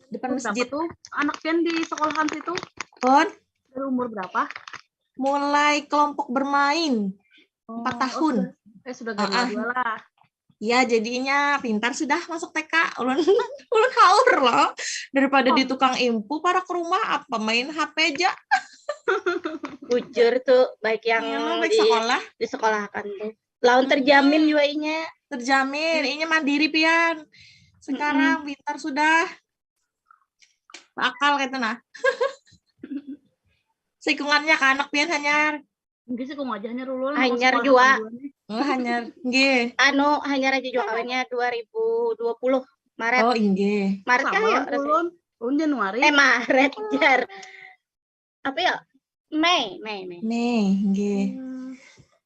depan Berapa masjid. tuh anak pian di sekolahan situ? Pon, Dari umur berapa? mulai kelompok bermain 4 tahun. Sudah ganti dua lah. Ya, jadinya pintar sudah masuk TK. Ulun ulun haur loh. Daripada di tukang impu para ke rumah apa main HP aja. Bujur tuh baik yang baik sekolah. di sekolah kan tuh. Laun terjamin juga inya. Terjamin, inya mandiri pian. Sekarang pintar sudah. Akal gitu nah. Sikungannya ke anak pian hanyar. Mungkin sih kok ngajahnya dulu lah. Hanyar juga. Hanyar, nggih. Hanyar aja juga kawinnya 2020 Maret. Oh, nggih. Maret kan ya? Ulun Januari. Maret jar. Apa ya? Mei, nggih.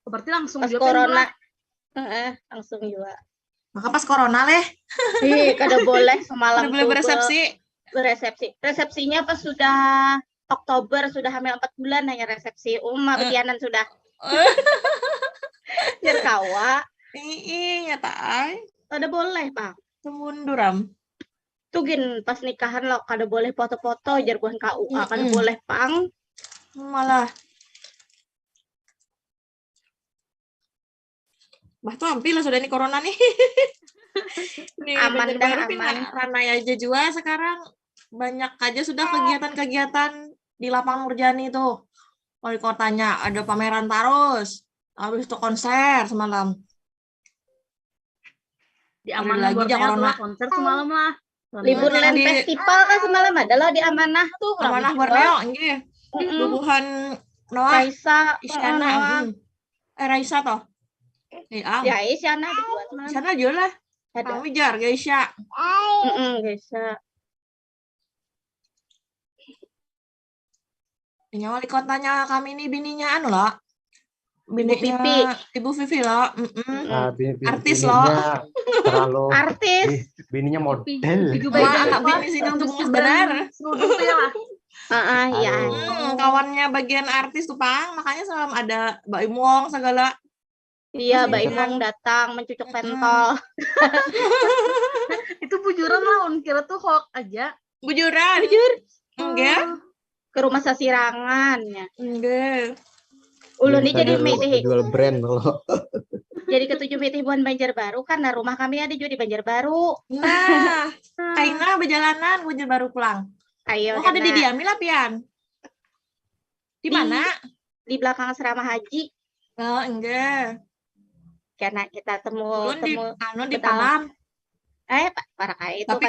Berarti langsung pas corona. Langsung juga. Maka pas corona leh. Kada boleh semalam boleh beresepsi. Resepsinya pas sudah Oktober, sudah hamil 4 bulan hanya resepsi. Betianan sudah. Jar kawa. Nyata ay. Kada boleh, Bang. Semunduram. Tuh gin pas nikahan lo kada boleh foto-foto jar bukan KUA, kada boleh, Pang. Malah. Bah tuh hampir lah sudah ini corona nih. Nih, aman dah, aman. Ranai aja juga sekarang banyak aja sudah kegiatan-kegiatan di Lapang Nurjani tuh. Wali kotanya ada pameran terus. Habis itu konser semalam. Di Amanah lagi corona konser semalam lah. Libur Land Festival kan semalam adalah di Amanah tuh. Amanah Borneo, nggih. Bubuhan Noah, Raisa, Isyana. Raisa toh. Ya, Isyana dibuat semalam. Isyana juga lah. Kang Wijar, Gaisya. Gaisya. Ini wali kotanya kami ini bininya anu loh. Bininya Ibu Vivi loh. Artis loh. Terlalu artis. Bininya model. Bini sih yang tubuh benar. Seruduk tuh ya lah. Iya. Kawannya bagian artis tuh Pang, makanya selalu ada Mbak Imong segala. Iya, Mbak Imong datang mencucuk pentol. Itu bujuran lah, kira tuh hoax aja. Bujuran. Enggak. Ke rumah Sasirangan ya. Enggak. Ulun ini jadi mitih. Jual brand loh. Jadi ketujuh mitih buan Banjarbaru karena rumah kami ada juga di Banjarbaru. Nah, Kaina berjalanan Banjarbaru pulang. Ayo. Ada di Diamil lah pian. Di mana? Di belakang asrama haji. Oh, enggak. Karena kita temu di Palam. para kayak itu. Tapi